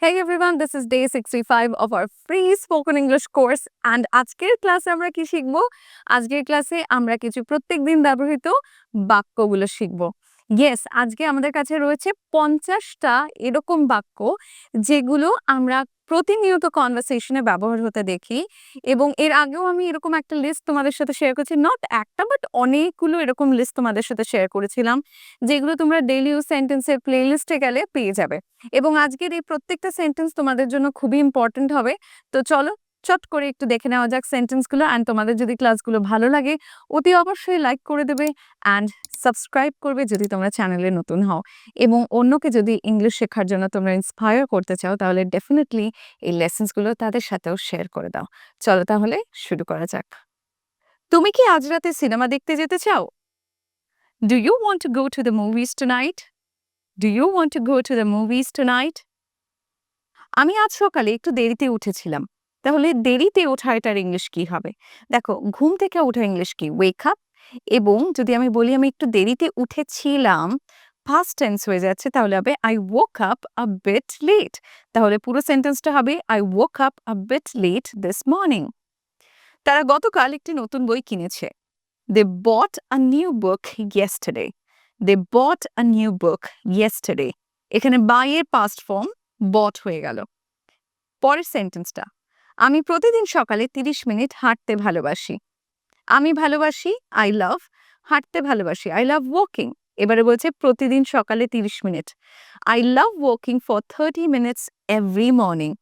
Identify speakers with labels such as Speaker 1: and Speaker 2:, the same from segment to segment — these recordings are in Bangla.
Speaker 1: Hey everyone, this is day 65 of our free spoken English course and আজকের ক্লাসে আমরা কি শিখব? আজকের ক্লাসে আমরা কিছু প্রত্যেকদিন ব্যবহৃত বাক্যগুলো শিখব। ইয়েস, আজকে আমাদের কাছে রয়েছে 50টা এরকম বাক্য যেগুলো আমরা প্রতিনিয়ত কনভারসেশনে ব্যবহার হতে দেখি এবং এর আগেও আমি এরকম একটা লিস্ট তোমাদের সাথে শেয়ার করেছি, নট একটা বাট অনেকগুলো এরকম লিস্ট তোমাদের সাথে শেয়ার করেছিলাম যেগুলো তোমরা ডেইলি ইউজ সেন্টেন্সের প্লেলিস্টে গেলে পেয়ে যাবে। এবং আজকের এই প্রত্যেকটা সেন্টেন্স তোমাদের জন্য খুবই ইম্পর্টেন্ট হবে। তো চলো চট করে একটু দেখে নেওয়া যাক সেন্টেন্সগুলো। অ্যান্ড তোমাদের যদি ক্লাসগুলো ভালো লাগে অতি অবশ্যই লাইক করে দেবে অ্যান্ড সাবস্ক্রাইব করবে যদি তোমরা চ্যানেলে নতুন হও, এবং অন্যকে যদি ইংলিশ শেখার জন্য তোমরা ইন্সপায়ার করতে চাও তাহলে ডেফিনেটলি এই লেসেন্সগুলো তাদের সাথেও শেয়ার করে দাও। চলো তাহলে শুরু করা যাক। তুমি কি আজ রাতে সিনেমা দেখতে যেতে চাও? Do you want to go to the movies tonight? Do you want to go to the movies tonight? আমি আজ সকালে একটু দেরিতে উঠেছিলাম। তাহলে দেরিতে ওঠা এটার ইংলিশ কি হবে? দেখো, ঘুম থেকে ওঠা ইংলিশ কি? Wake up. এবং যদি আমি বলি আমি একটু দেরিতে উঠেছিলাম, past tense হয়ে যাচ্ছে, তাহলে হবে I woke up a bit late। তাহলে পুরো সেন্টেন্সটা হবে I woke up a bit late this morning। তারা গতকাল একটি নতুন বই কিনেছে। They bought a new book yesterday. They bought a new book yesterday. এখানে buy এর past form bought হয়ে গেল। পরের সেন্টেন্সটা, আমি প্রতিদিন সকালে 30 মিনিট হাঁটতে ভালোবাসি। আমি ভালোবাসি I love, হাঁটতে ভালোবাসি I love walking। এবারে বলছে প্রতিদিন সকালে 30 minute. I love walking for 30 minutes every morning.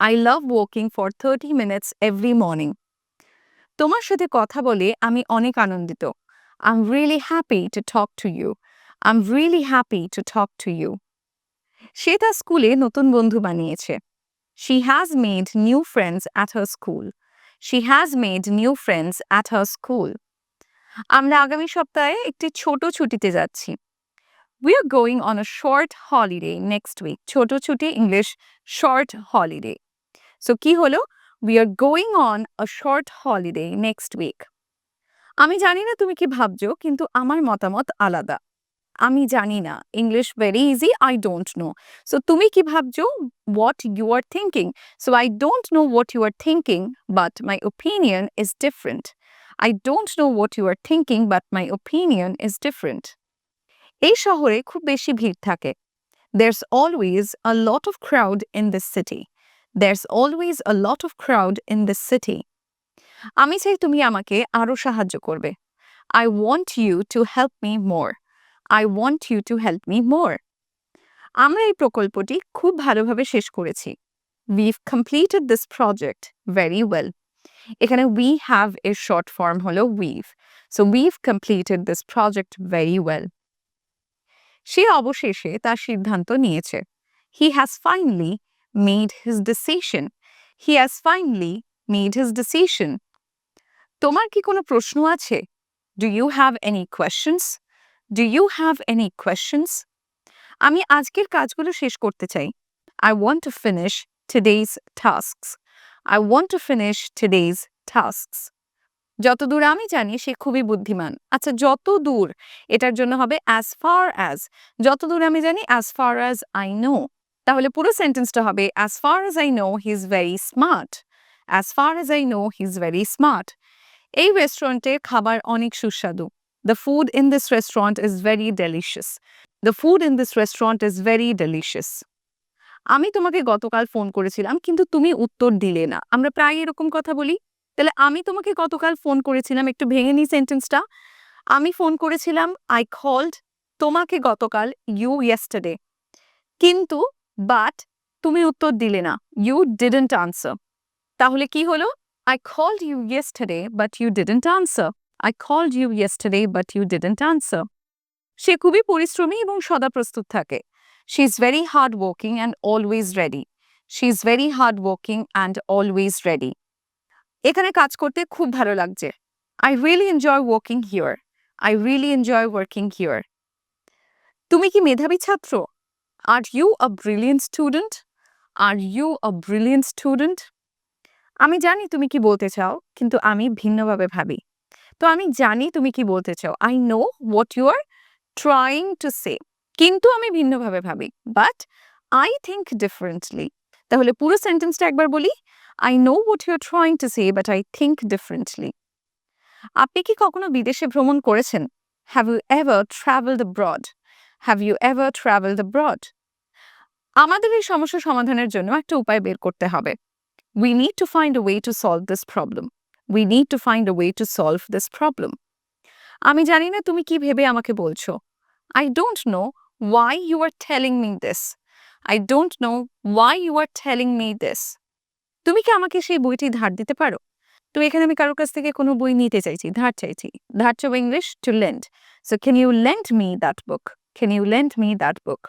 Speaker 1: I love walking for 30 minutes every morning. তোমার সাথে কথা বলে আমি অনেক আনন্দিত। I'm really happy to talk to you. I'm really happy to talk to you. সে তার স্কুলে নতুন বন্ধু বানিয়েছে। She has made new friends at her school. She has made new friends at her school. আমরা আগামী সপ্তাহে একটি ছোট ছুটিতে যাচ্ছি। We are going on a short holiday next week. ছোট ছুটি ইংলিশ short holiday. So কি হলো? We are going on a short holiday next week. আমি জানি না তুমি কি ভাবছো, কিন্তু আমার মতামত আলাদা। আমি জানি না English very easy, I don't know. So তুমি কি ভাবছো? What you are thinking. So I don't know what you are thinking, but my opinion is different. I don't know what you are thinking, but my opinion is different. এই শহরে খুব বেশি ভিড় থাকে। There's always a lot of crowd in this city. There's always a lot of crowd in this city. আমি চাই তুমি আমাকে আরো সাহায্য করবে। I want you to help me more. I want you to help me more. আমরা এই প্রকল্পটি খুব ভালোভাবে শেষ করেছি। We've completed this project very well. এখানে we have এর short form হলো we've. So we've completed this project very well. সে অবশেষে তার সিদ্ধান্ত নিয়েছে। He has finally made his decision. He has finally made his decision. তোমার কি কোনো প্রশ্ন আছে? Do you have any questions? Do you have any questions? আমি আজকের কাজগুলো শেষ করতে চাই। I want to finish today's tasks. I want to finish today's tasks. যতদূর আমি জানি সে খুবই বুদ্ধিমান। আচ্ছা, যত দূর এটার জন্য হবে as far as। যতদূর আমি জানি as far as I know। তাহলে পুরো সেন্টেন্সটা হবে as far as I know he is very smart. As far as I know he is very smart. এই রেস্টুরেন্টের খাবার অনেক সুস্বাদু। The food in this restaurant is very delicious. The food in this restaurant is very delicious. আমি তোমাকে গতকাল ফোন করেছিলাম কিন্তু তুমি উত্তর দিলে না। আমরা প্রায় এরকম কথা বলি। তাহলে আমি তোমাকে গতকাল ফোন করেছিলাম, একটু ভেঙে নিই সেন্টেন্সটা। আমি ফোন করেছিলাম I called তোমাকে গতকাল you yesterday. কিন্তু বাট তুমি উত্তর দিলে না, you didn't answer. তাহলে কি হলো? I called you yesterday but you didn't answer. I called you yesterday but you didn't answer. সে খুবই পরিশ্রমী এবং সদা প্রস্তুত থাকে। She is very hardworking and always ready. She is very hardworking and always ready. এখানে কাজ করতে খুব ভালো লাগছে। I really enjoy working here. I really enjoy working here. তুমি কি মেধাবী ছাত্র? Are you a brilliant student? Are you a brilliant student? আমি জানি তুমি কি বলতে চাও, কিন্তু আমি ভিন্নভাবে ভাবি। তো আমি জানি তুমি কি বলতে চাও। I know what you are trying to say. কিন্তু আমি ভিন্নভাবে ভাবি। But I think differently. তাহলে পুরো সেন্টেন্সটা একবার বলি। I know what you're trying to say, but I think differently. আপনি কি কখনো বিদেশে ভ্রমণ করেছেন? Have you ever traveled abroad? Have you ever traveled abroad? আমাদের এই সমস্যা সমাধানের জন্য একটা উপায় বের করতে হবে। We need to find a way to solve this problem. We need to find a way to solve this problem. আমি জানি না তুমি কি ভেবে আমাকে বলছো। I don't know why you are telling me this. I don't know why you are telling me this. তুমি কি আমাকে সেই বইটি ধার দিতে পারো? তো এখানে আমি কারোর কাছ থেকে কোনো বই নিতে চাইছি, ধার চাইছি। ধার to English to lend. So can you lend me that book? Can you lend me that book?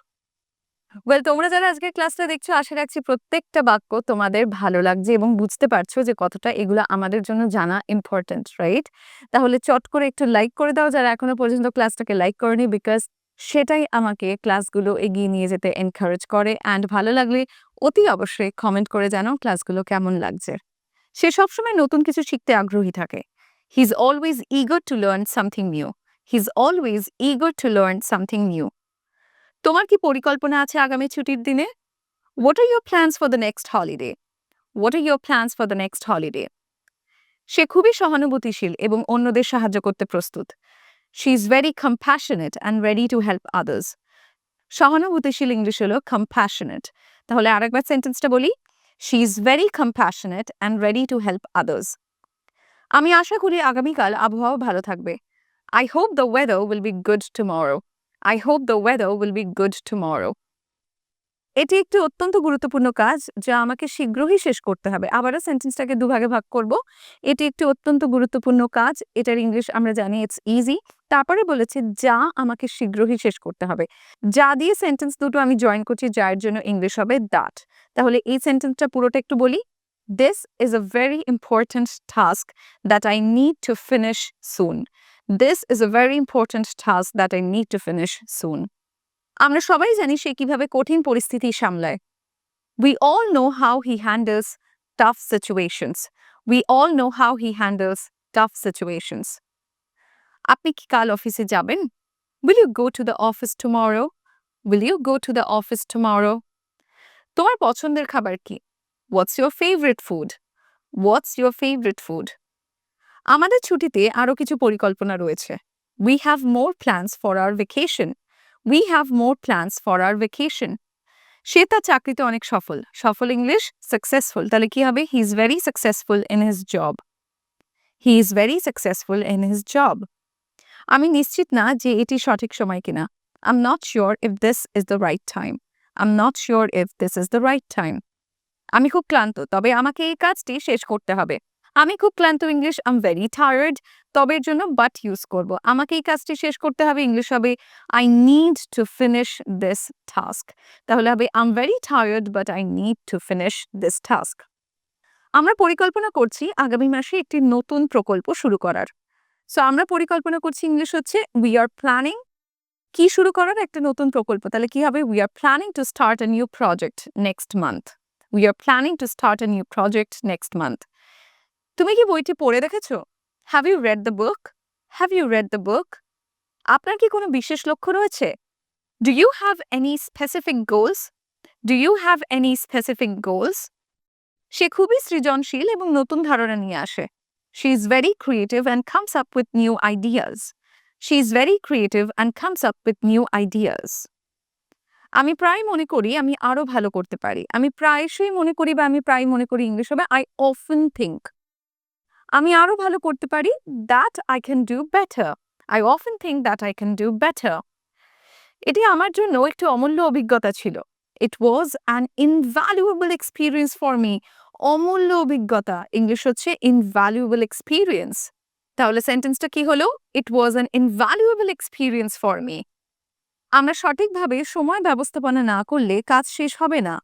Speaker 1: Well, তোমরা যারা আজকের ক্লাসটা দেখছো, আশা রাখছি প্রত্যেকটা বাক্য তোমাদের ভালো লাগছে এবং বুঝতে পারছো যে কতটা এগুলো আমাদের জন্য জানা ইম্পর্টেন্ট, রাইট? তাহলে চট করে একটু লাইক করে দাও যারা এখনো পর্যন্ত ক্লাসটাকে লাইক করেনি, বিকজ সেটাই আমাকে ক্লাসগুলো এগিয়ে নিয়ে যেতে এনকারেজ করে। অ্যান্ড ভালো লাগলে অতি অবশ্যই কমেন্ট করে জানাও ক্লাসগুলো কেমন লাগছে। সে সবসময় নতুন কিছু শিখতে আগ্রহী থাকে। He is always eager to learn something new. He is always eager to learn something new. তোমার কি পরিকল্পনা আছে আগামী ছুটির দিনে? What are your plans for the next holiday? What are your plans for the next holiday? সে খুবই সহানুভূতিশীল এবং অন্যদের সাহায্য করতে প্রস্তুত। She is very compassionate and ready to help others. সহানুভূতিশীল ইংলিশ হলো compassionate. তাহলে আরেকবার সেন্টেন্সটা বলি। She is very compassionate and ready to help others. আমি আশা করি আগামীকাল আবহাওয়া ভালো থাকবে। I hope the weather will be good tomorrow. I hope the weather will be good tomorrow. এটি একটি অত্যন্ত গুরুত্বপূর্ণ কাজ যা আমাকে শীঘ্রই শেষ করতে হবে। আবারও সেন্টেন্সটাকে দুভাগে ভাগ করব। এটি একটি অত্যন্ত গুরুত্বপূর্ণ কাজ, এটার ইংলিশ আমরা জানি ইটস ইজি। তারপরে বলেছে যা আমাকে শীঘ্রই শেষ করতে হবে। যা দিয়ে সেন্টেন্স দুটো আমি জয়েন করছি, যার জন্য ইংলিশ হবে দ্যাট। তাহলে এই সেন্টেন্সটা পুরোটা একটু বলি। This is a very important task that I need to finish soon. This is a very important task that I need to finish soon. আমরা সবাই জানি সে কিভাবে কঠিন পরিস্থিতি সামলায়। We all know how he handles tough situations. We all know how he handles tough situations. আপনি কি কাল অফিসে যাবেন? Will you go to the office tomorrow? Will you go to the office tomorrow? তোমার পছন্দের খাবার কি? What's your favorite food? What's your favorite food? আমাদের ছুটিতে আরো কিছু পরিকল্পনা রয়েছে। We have more plans for our vacation. We have more plans for our vacation. সে তার চাকরিতে অনেক সফল। সফল ইংলিশ সাকসেসফুল। তাহলে কি হবে? He is very successful in his job. He is very successful in his job. আমি নিশ্চিত না যে এটি সঠিক সময় কিনা। I'm not sure if this is the right time. I'm not sure if this is the right time. আমি খুব ক্লান্ত, তবে আমাকে এই কাজটি শেষ করতে হবে। আমি খুব ক্লান্ত ইংলিশ I'm very tired, তবে এর জন্য but ইউজ করব। আমাকে এই কাজটি শেষ করতে হবে ইংলিশ হবে I need to finish this task. তাহলে হবে I'm very tired but I need to finish this task. আমরা পরিকল্পনা করছি আগামী মাসে একটি নতুন প্রকল্প শুরু করার। সো আমরা পরিকল্পনা করছি ইংলিশ হচ্ছে we are planning কি শুরু করার একটা নতুন প্রকল্প। তাহলে কি হবে? We are planning to start a new project next month. We are planning to start a new project next month. তুমি কি বইটি পড়ে দেখেছো? Have you read the book? Have you read the book? আপনার কি কোনো বিশেষ লক্ষ্য রয়েছে? Do you have any specific goals? Do you have any specific goals? সে খুবই সৃজনশীল এবং নতুন ধারণা নিয়ে আসে। She is very creative and comes up with new ideas. She is very creative and comes up with new ideas. আমি প্রায় মনে করি আমি আরো ভালো করতে পারি। আমি প্রায়শই মনে করি বা আমি প্রায় মনে করি ইংলিশ হবে I often think. আমি আরো ভালো করতে পারি that I can do better. I often think that I can do better. এটি আমার জন্য একটি অমূল্য অভিজ্ঞতা ছিল। It was an invaluable experience for me. অমূল্য অভিজ্ঞতা ইংলিশ হচ্ছে invaluable experience. তাহলে সেন্টেন্সটা কি হলো? It was an invaluable experience for me. আমরা সঠিকভাবে সময় ব্যবস্থাপনা না করলে কাজ শেষ হবে না।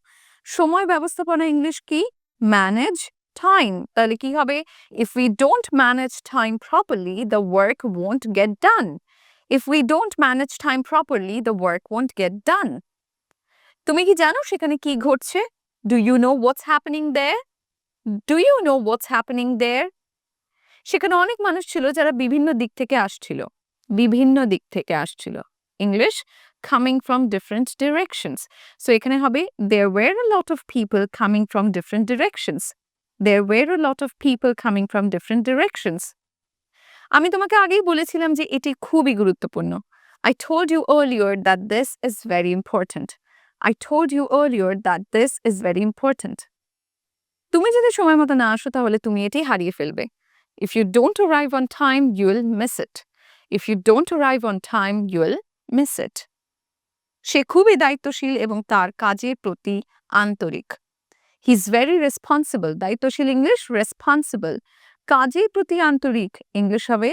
Speaker 1: সময় ব্যবস্থাপনা ইংলিশ কি? Manage time. তাহলে কি হবে? If we don't manage time properly, the work won't get done. If we don't manage time properly, the work won't get done. তুমি কি জানো সেখানে কি ঘটছে? Do you know what's happening there? Do you know what's happening there? সেখানে অনেক মানুষ ছিল যারা বিভিন্ন দিক থেকে আসছিল। বিভিন্ন দিক থেকে আসছিল। English coming from different directions. So এখানে হবে there were a lot of people coming from different directions. There were a lot of people coming from different directions. আমি তোমাকে আগেই বলেছিলাম যে এটি খুবই গুরুত্বপূর্ণ. I told you earlier that this is very important. I told you earlier that this is very important. তুমি যদি সময় মতো না আসো তাহলে তুমি এটি হারিয়ে ফেলবে. If you don't arrive on time, you'll miss it. If you don't arrive on time, you'll miss it. সে খুবই দায়িত্বশীল এবং তার কাজের প্রতি আন্তরিক. He's very responsible. দায়িত্বশীল ইংলিশ responsible. কাজের প্রতি আন্তরিক ইংলিশ হবে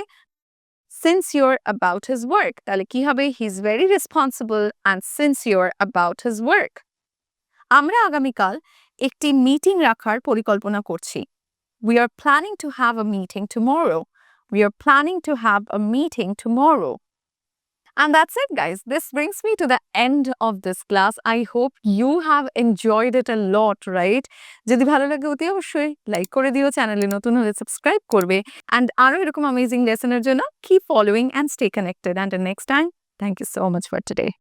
Speaker 1: sincere about his work. তাহলে কি হবে? He's very responsible and sincere about his work. আমরা আগামীকাল একটি মিটিং রাখার পরিকল্পনা করছি. We are planning to have a meeting tomorrow. We are planning to have a meeting tomorrow. And that's it, guys. This brings me to the end of this class. I hope you have enjoyed it a lot, right? যদি ভালো লাগে অতি অবশ্যই লাইক করে দিও, চ্যানেলে নতুন হলে সাবস্ক্রাইব করবে, and আরো এরকম অ্যামেজিং লেসনের জন্য keep following and stay connected. Until next time, thank you so much for today.